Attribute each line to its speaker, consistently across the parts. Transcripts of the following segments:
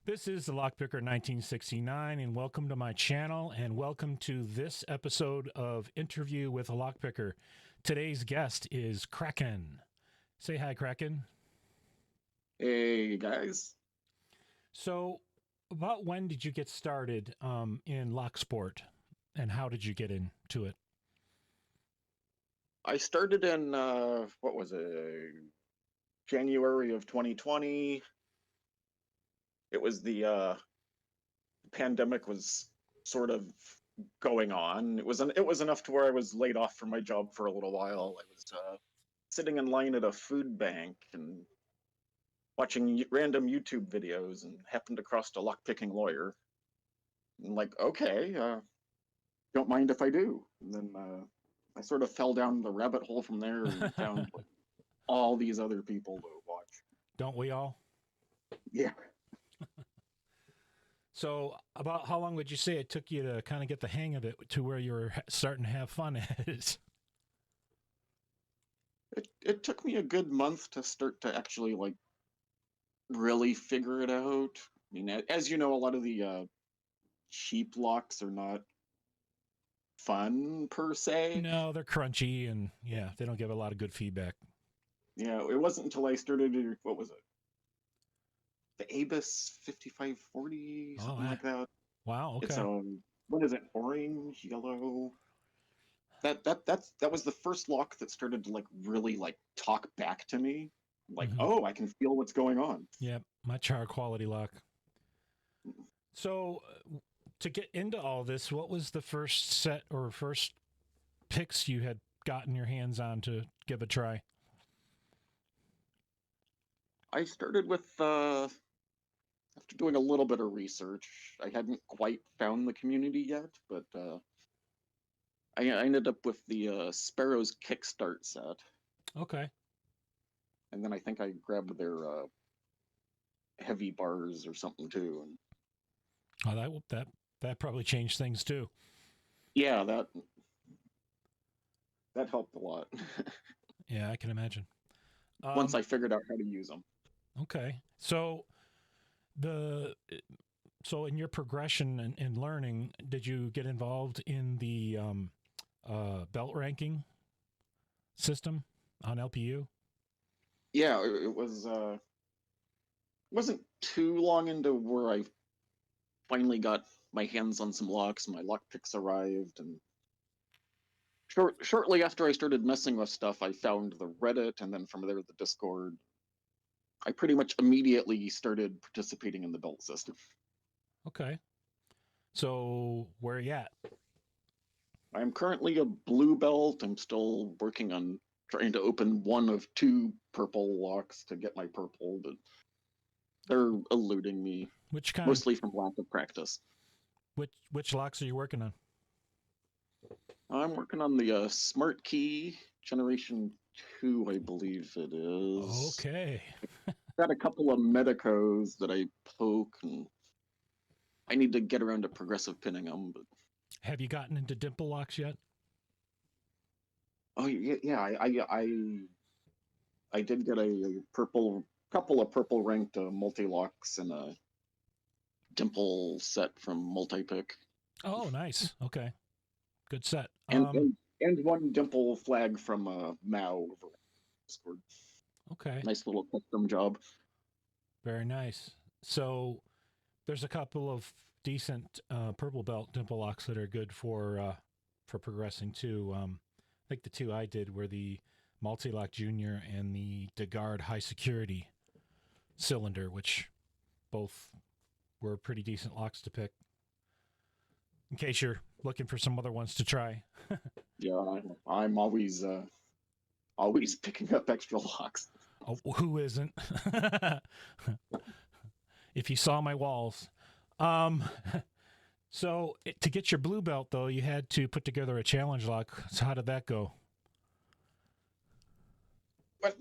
Speaker 1: This is the Lockpicker 1969, and welcome to my channel, and welcome to this episode of Interview with a Lockpicker. Today's guest is kraKen. Say hi, kraKen.
Speaker 2: Hey guys,
Speaker 1: So, about when did you get started in locksport, and how did you get into it?
Speaker 2: I started in what was it, January of 2020. It was the pandemic was sort of going on. It was enough to where I was laid off from my job for a little while. I was sitting in line at a food bank and watching random YouTube videos and happened across a lockpicking lawyer. And like, okay, don't mind if I do. And then I sort of fell down the rabbit hole from there and found all these other people to watch.
Speaker 1: Don't we all?
Speaker 2: Yeah,
Speaker 1: So, about how long would you say it took you to kind of get the hang of it to where you were starting to have fun at it?
Speaker 2: it took me a good month to start to actually like really figure it out. I mean, as you know, a lot of the cheap locks are not fun per se.
Speaker 1: No, they're crunchy, and yeah, they don't give a lot of good feedback.
Speaker 2: Yeah, it wasn't until I started. What was it? The Abus 5540,
Speaker 1: Oh,
Speaker 2: something like that.
Speaker 1: wow,
Speaker 2: It's
Speaker 1: okay.
Speaker 2: what is it? Orange, yellow. That was the first lock that started to like really like talk back to me. Like,
Speaker 1: Hmm.
Speaker 2: oh, I can feel what's going on.
Speaker 1: Yep, much higher quality lock. So, to get into all this, what was the first set or first picks you had gotten your hands on to give a try?
Speaker 2: I started with after doing a little bit of research. I hadn't quite found the community yet, but I ended up with the Sparrows Kickstart set,
Speaker 1: Okay.
Speaker 2: and then I think I grabbed their heavy bars or something too. And
Speaker 1: Oh, that probably changed things too.
Speaker 2: yeah, that helped a lot
Speaker 1: Yeah, I can imagine.
Speaker 2: once
Speaker 1: Um,
Speaker 2: I figured out how to use them.
Speaker 1: okay. The so in your progression and learning, did you get involved in the belt ranking system on LPU?
Speaker 2: Yeah, it was wasn't too long into where I finally got my hands on some locks. My lock picks arrived, and shortly after I started messing with stuff, I found the Reddit, and then from there the Discord. I pretty much immediately started participating in the belt system.
Speaker 1: Okay. So where are you at?
Speaker 2: I'm currently a blue belt. I'm still working on trying to open one of two purple locks to get my purple, but they're eluding me,
Speaker 1: Which kind of
Speaker 2: mostly from lack of practice.
Speaker 1: which locks are you working on?
Speaker 2: I'm working on the Smart Key Generation 2, I believe it is.
Speaker 1: Okay.
Speaker 2: Got a couple of Medicos that I poke, and I need to get around to progressive pinning them. But
Speaker 1: Have you gotten into dimple locks yet?
Speaker 2: oh yeah, yeah, I did get a purple, couple of purple ranked multi locks and a dimple set from multi pick,
Speaker 1: Oh, nice. Okay. Good set.
Speaker 2: and and one dimple flag from Mao over Discord.
Speaker 1: Okay.
Speaker 2: Nice little custom job.
Speaker 1: Very nice. So there's a couple of decent purple belt dimple locks that are good for progressing too. I think the two I did were the Multi Lock Junior and the DeGard High Security cylinder, which both were pretty decent locks to pick. In case you're looking for some other ones to try.
Speaker 2: Yeah, I'm always picking up extra locks.
Speaker 1: Oh, who isn't? If you saw my walls. Um, so to get your blue belt though, you had to put together a challenge lock. So how did that go?
Speaker 2: Went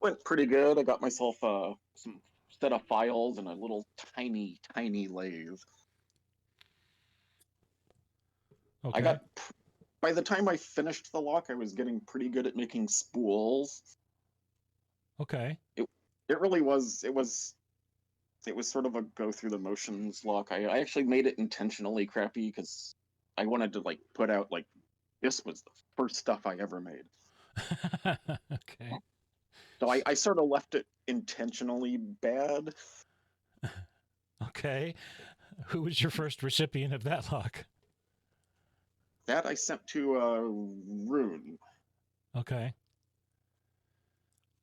Speaker 2: went pretty good. I got myself some set of files and a little tiny lathe. I
Speaker 1: Okay.
Speaker 2: got by the time I finished the lock, I was getting pretty good at making spools.
Speaker 1: Okay.
Speaker 2: It it really was. It was it was sort of a go through the motions lock. I actually made it intentionally crappy because I wanted to like put out like this was the first stuff I ever made.
Speaker 1: Okay.
Speaker 2: So I sort of left it intentionally bad.
Speaker 1: Okay. Who was your first recipient of that lock?
Speaker 2: That I sent to Rune,
Speaker 1: Okay.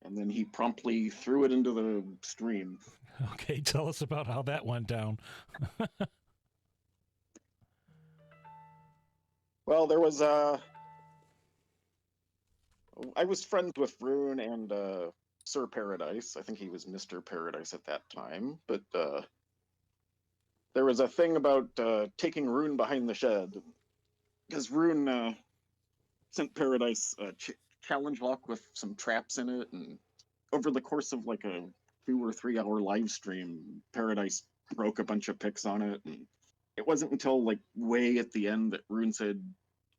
Speaker 2: and then he promptly threw it into the stream.
Speaker 1: Okay. Tell us about how that went down.
Speaker 2: Well, there was I was friends with Rune and Sir Paradise. I think he was Mr. Paradise at that time, but there was a thing about taking Rune behind the shed because Rune sent Paradise a challenge lock with some traps in it, and over the course of like a 2 or 3 hour live stream, Paradise broke a bunch of picks on it, and it wasn't until like way at the end that Rune said,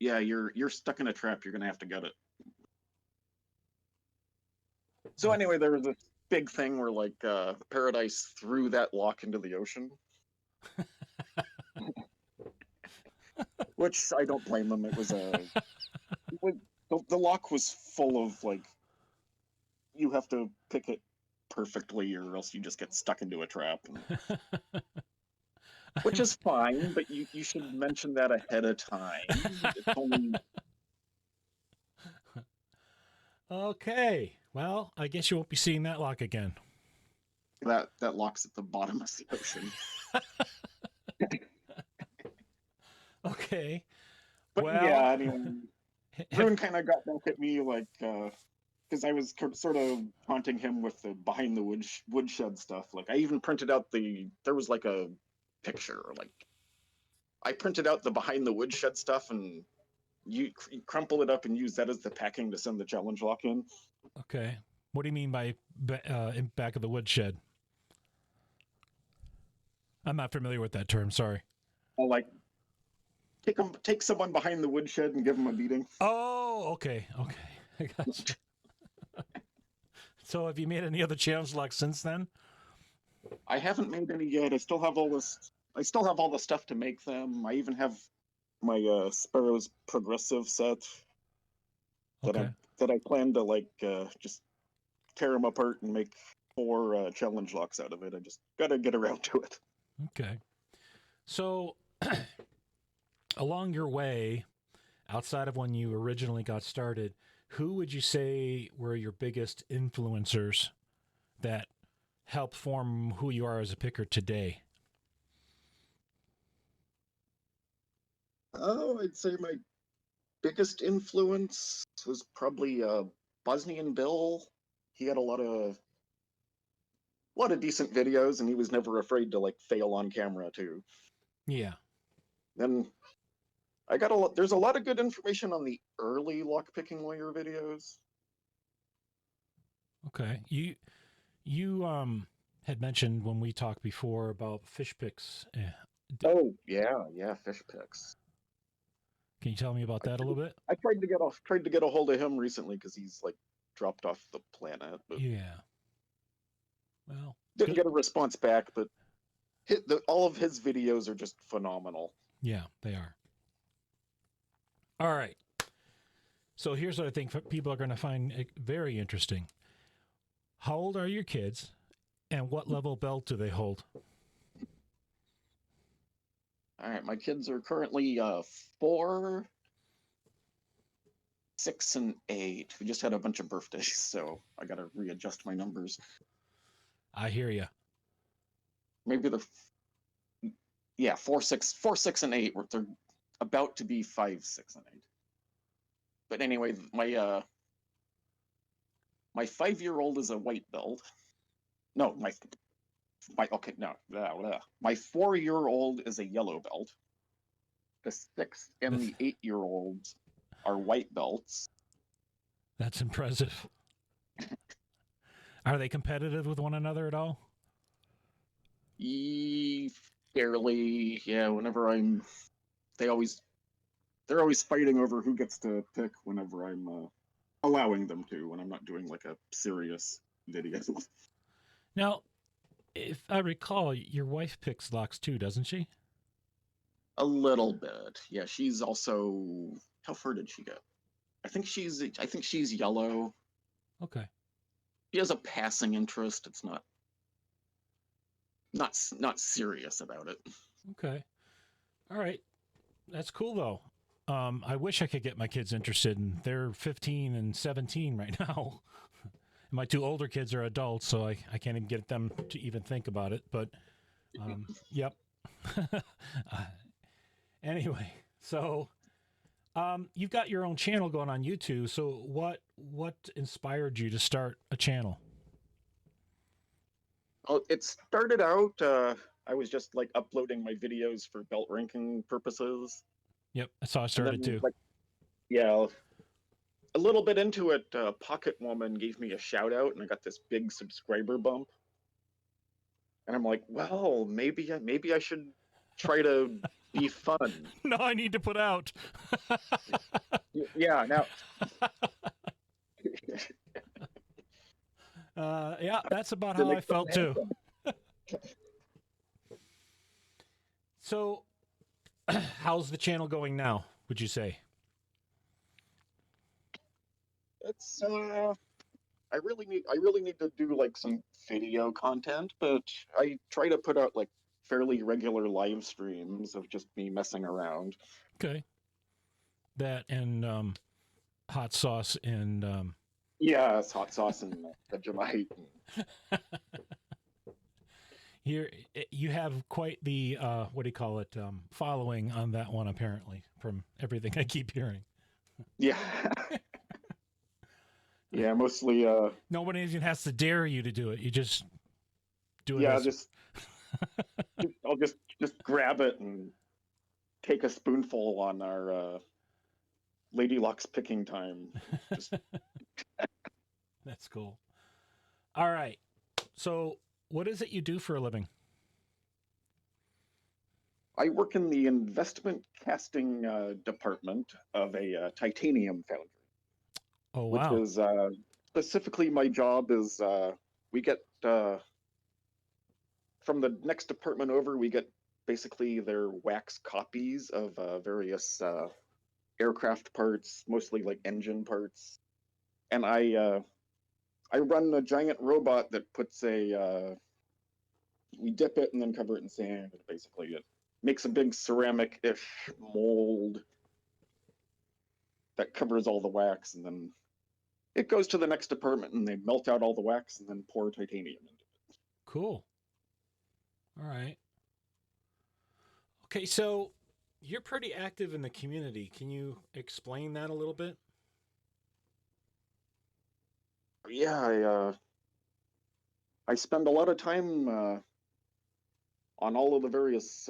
Speaker 2: "Yeah, you're stuck in a trap. You're gonna have to get it." So anyway, there was this big thing where like Paradise threw that lock into the ocean, which I don't blame them. It was the lock was full of like you have to pick it perfectly or else you just get stuck into a trap, which is fine, but you should mention that ahead of time. It's only
Speaker 1: Okay. Well, I guess you won't be seeing that lock again.
Speaker 2: that lock's at the bottom of the ocean.
Speaker 1: Okay.
Speaker 2: But
Speaker 1: Well,
Speaker 2: yeah, anyway, Rune kind of got back at me like because I was sort of taunting him with the behind the woodshed stuff. Like I even printed out there was like a picture, like I printed out the behind the woodshed stuff and you crumple it up and use that as the packing to send the challenge lock in.
Speaker 1: okay. What do you mean by in back of the woodshed? I'm not familiar with that term. Sorry.
Speaker 2: I'll like take someone behind the woodshed and give them a beating.
Speaker 1: Oh, okay. Okay. I got you. So have you made any other challenge locks since then?
Speaker 2: I haven't made any yet. I still have all the stuff to make them. I even have my Sparrow's progressive set that
Speaker 1: Okay.
Speaker 2: I plan to like just tear them apart and make 4 challenge locks out of it. I just gotta get around to it.
Speaker 1: Okay. So along your way, outside of when you originally got started, who would you say were your biggest influencers that help form who you are as a picker today?
Speaker 2: Oh, I'd say my biggest influence was probably Bosnian Bill. He had a lot of decent videos, and he was never afraid to like fail on camera too.
Speaker 1: Yeah.
Speaker 2: Then I got a lot. There's a lot of good information on the early lockpicking lawyer videos.
Speaker 1: Okay. You had mentioned when we talked before about fish picks.
Speaker 2: Oh yeah, fish picks.
Speaker 1: Can you tell me about
Speaker 2: I,
Speaker 1: that a little bit?
Speaker 2: I tried to get a hold of him recently because he's like dropped off the planet, but
Speaker 1: Yeah. Well,
Speaker 2: didn't
Speaker 1: good.
Speaker 2: get a response back. But all of his videos are just phenomenal.
Speaker 1: Yeah, they are. All right. So here's what I think people are going to find very interesting. How old are your kids, and what level belt do they hold?
Speaker 2: All right, my kids are currently 4, 6, and 8. We just had a bunch of birthdays, so I got to readjust my numbers.
Speaker 1: I hear you.
Speaker 2: Maybe 4, 6, and 8. They're about to be 5, 6, and 8. But anyway, my 5-year-old is a white belt. No, okay, no, my 4-year-old is a yellow belt. The 6 and the 8-year-olds are white belts.
Speaker 1: That's impressive. Are they competitive with one another at all?
Speaker 2: Fairly, yeah. They're always fighting over who gets to pick whenever I'm allowing them to, when I'm not doing like a serious video.
Speaker 1: Now, if I recall, your wife picks locks too, doesn't she?
Speaker 2: A little bit. Yeah, she's also, how far did she get? I think she's yellow.
Speaker 1: Okay.
Speaker 2: She has a passing interest. It's not serious about it.
Speaker 1: Okay. All right. That's cool though. I wish I could get my kids interested, and they're 15 and 17 right now. My two older kids are adults, so I can't even get them to even think about it. But yep. Uh, anyway, so you've got your own channel going on YouTube. So what inspired you to start a channel?
Speaker 2: Well, it started out. I was just like uploading my videos for belt ranking purposes,
Speaker 1: Yep, that's how I
Speaker 2: and
Speaker 1: started
Speaker 2: then
Speaker 1: too.
Speaker 2: like yeah, a little bit into it, Pocket Woman gave me a shout out, and I got this big subscriber bump. And I'm like, well, maybe I should try to be fun.
Speaker 1: No, I need to put out.
Speaker 2: Yeah, now
Speaker 1: Yeah, that's about
Speaker 2: to
Speaker 1: how
Speaker 2: make
Speaker 1: I
Speaker 2: something
Speaker 1: felt too.
Speaker 2: happen.
Speaker 1: So, how's the channel going now? Would you say?
Speaker 2: It's I really need to do like some video content, but I try to put out like fairly regular live streams of just me messing around.
Speaker 1: Okay, that and hot sauce and
Speaker 2: Yeah, it's hot sauce and Vegemite.
Speaker 1: here you have quite the what do you call it following on that one apparently from everything I keep hearing.
Speaker 2: Yeah, yeah, mostly
Speaker 1: Nobody even has to dare you to do it. You just do it
Speaker 2: yeah,
Speaker 1: as
Speaker 2: I'll just grab it and take a spoonful on our Lady Luck's picking time. Just
Speaker 1: that's cool. All right. So, what is it you do for a living?
Speaker 2: I work in the investment casting department of a titanium foundry,
Speaker 1: Oh
Speaker 2: which
Speaker 1: wow.
Speaker 2: is specifically my job is we get from the next department over, we get basically their wax copies of various aircraft parts, mostly like engine parts, and I run a giant robot that puts a we dip it and then cover it in sand. And basically, it makes a big ceramic-ish mold that covers all the wax, and then it goes to the next department, and they melt out all the wax and then pour titanium into it.
Speaker 1: Cool. All right. Okay, so you're pretty active in the community. Can you explain that a little bit?
Speaker 2: Yeah, I spend a lot of time on all of the various.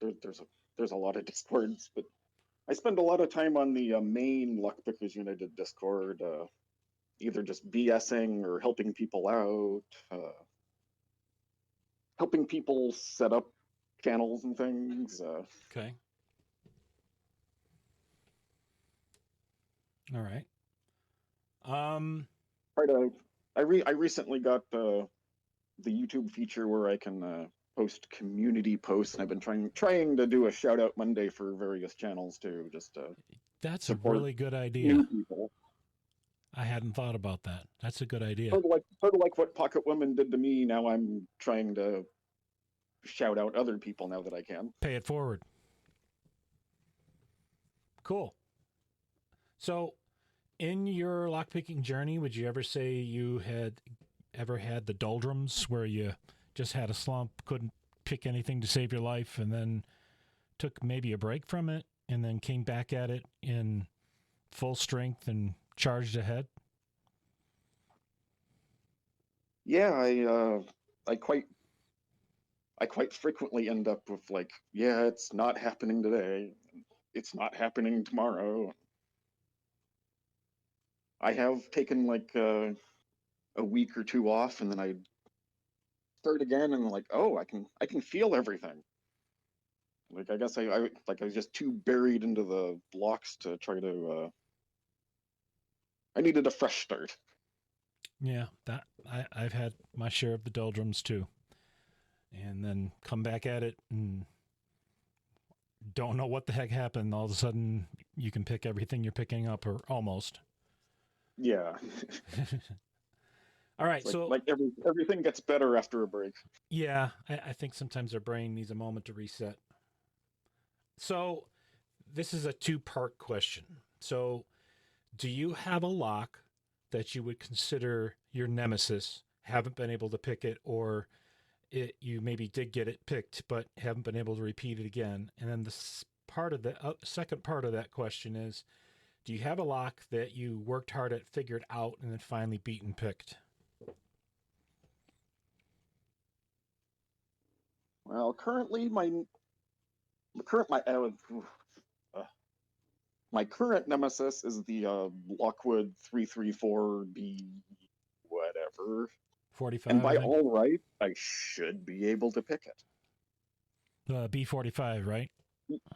Speaker 2: There's a lot of discords, but I spend a lot of time on the main Luckpickers United Discord, either just BSing or helping people out, helping people set up channels and things.
Speaker 1: Okay. All right. Um,
Speaker 2: Try to. I recently got the YouTube feature where I can post community posts, and I've been trying to do a shout out Monday for various channels too, just to
Speaker 1: that's a
Speaker 2: support
Speaker 1: really good
Speaker 2: new
Speaker 1: idea.
Speaker 2: people.
Speaker 1: I hadn't thought about that. That's a good idea.
Speaker 2: Sort of like what Pocket Woman did to me. Now I'm trying to shout out other people now that I can.
Speaker 1: Pay it forward. Cool. So, in your lockpicking journey, would you ever say you had ever had the doldrums where you just had a slump, couldn't pick anything to save your life, and then took maybe a break from it and then came back at it in full strength and charged ahead?
Speaker 2: Yeah, I quite I quite frequently end up with like, yeah, it's not happening today. It's not happening tomorrow. I have taken like a week or two off, and then I start again, and like, oh, I can feel everything. Like I guess I was just too buried into the blocks to try to. I needed a fresh start.
Speaker 1: Yeah, that I've had my share of the doldrums too. and then come back at it and don't know what the heck happened. All of a sudden, you can pick everything you're picking up, or almost.
Speaker 2: Yeah.
Speaker 1: All right,
Speaker 2: It's
Speaker 1: so
Speaker 2: like everything gets better after a break.
Speaker 1: yeah, I think sometimes our brain needs a moment to reset. So this is a two-part question. So, do you have a lock that you would consider your nemesis? Haven't been able to pick it, or you maybe did get it picked, but haven't been able to repeat it again. And then the part of the second part of that question is, do you have a lock that you worked hard at, figured out, and then finally beat and picked?
Speaker 2: Well, currently current my uh, my current nemesis is the Lockwood 334B whatever. And
Speaker 1: 45, I
Speaker 2: by
Speaker 1: think.
Speaker 2: all right, I should be able to pick it.
Speaker 1: B45, right?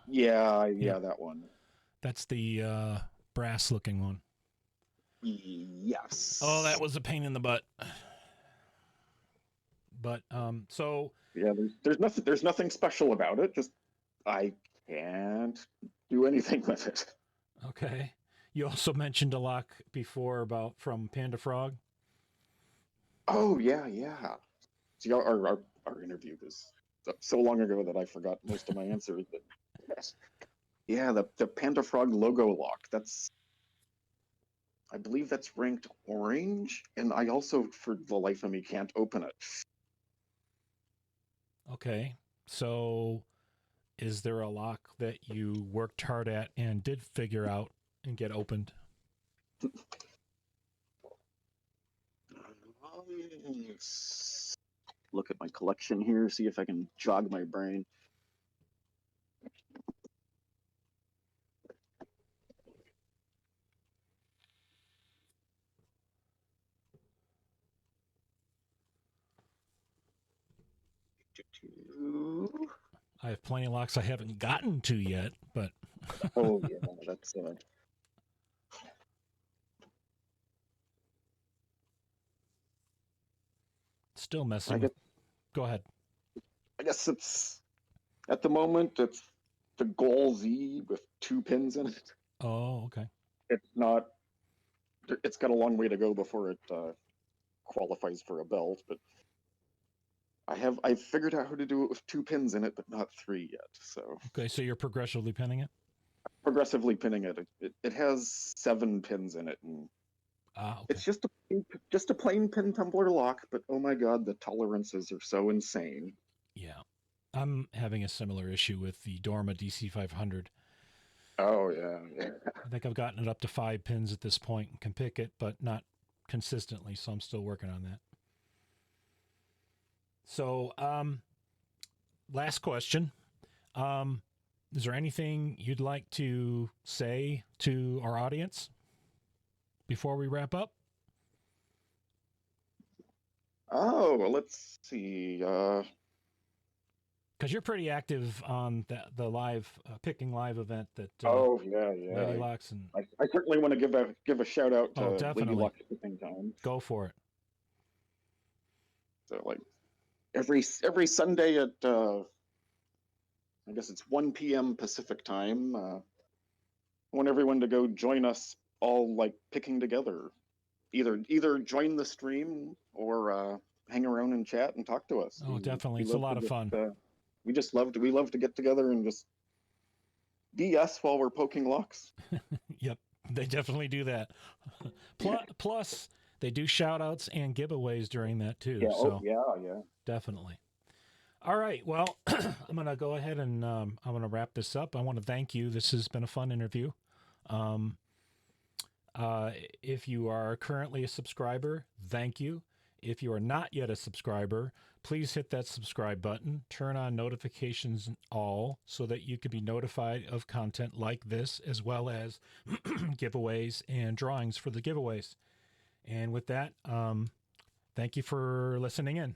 Speaker 2: Yeah,
Speaker 1: Yep.
Speaker 2: yeah, that one.
Speaker 1: That's the brass looking one. Oh, that
Speaker 2: Yes.
Speaker 1: was a pain in the butt. But so
Speaker 2: Yeah, there's nothing special about it. Just I can't do anything with it.
Speaker 1: okay. You also mentioned a lock before about from Panda Frog.
Speaker 2: Oh yeah, yeah. See, our interview was so long ago that I forgot most of my answers. But yeah, the Panda Frog logo lock. I believe that's ranked orange, and I also, for the life of me, can't open it.
Speaker 1: Okay. So is there a lock that you worked hard at and did figure out and get opened?
Speaker 2: Let's look at my collection here, see if I can jog my brain.
Speaker 1: I have plenty of locks I haven't gotten to yet, but
Speaker 2: Oh yeah, that's
Speaker 1: still
Speaker 2: I
Speaker 1: messing with.
Speaker 2: guess
Speaker 1: Go ahead.
Speaker 2: I guess it's at the moment it's the Goal Z with 2 pins in it.
Speaker 1: Oh, okay.
Speaker 2: It's not. It's got a long way to go before it qualifies for a belt, but I've figured out how to do it with 2 pins in it, but not 3 yet. So
Speaker 1: Okay, so you're progressively pinning it?
Speaker 2: progressively pinning it. It has 7 pins in it, and
Speaker 1: Ah, okay.
Speaker 2: it's just a plain pin tumbler lock. But oh my god, the tolerances are so insane.
Speaker 1: Yeah. I'm having a similar issue with the Dorma DC500.
Speaker 2: Oh yeah, yeah.
Speaker 1: I think I've gotten it up to 5 pins at this point and can pick it, but not consistently, so I'm still working on that. So, last question. Um, is there anything you'd like to say to our audience before we wrap up?
Speaker 2: Oh, well, let's see.
Speaker 1: Because you're pretty active on the live picking live event that
Speaker 2: Oh yeah, yeah.
Speaker 1: Lady Locks and
Speaker 2: I certainly want to give a shout out
Speaker 1: oh,
Speaker 2: to Lady
Speaker 1: definitely
Speaker 2: Luck at the same time.
Speaker 1: go for it.
Speaker 2: So like every Sunday at I guess it's 1 p.m. Pacific time. I want everyone to go join us all like picking together. Either join the stream or hang around and chat and talk to us.
Speaker 1: Oh, definitely,
Speaker 2: We
Speaker 1: it's a
Speaker 2: love
Speaker 1: lot
Speaker 2: to
Speaker 1: of fun.
Speaker 2: we love to get together and just BS while we're poking locks.
Speaker 1: Yep, they definitely do that. Plus, they do shout outs and giveaways during that too.
Speaker 2: Yeah. Oh
Speaker 1: So
Speaker 2: yeah. Yeah.
Speaker 1: definitely. All right. Well, I'm going to go ahead and I'm going to wrap this up. I want to thank you. This has been a fun interview. Um, if you are currently a subscriber, thank you. If you are not yet a subscriber, please hit that subscribe button, turn on notifications all so that you can be notified of content like this, as well as giveaways and drawings for the giveaways. And with that, thank you for listening in.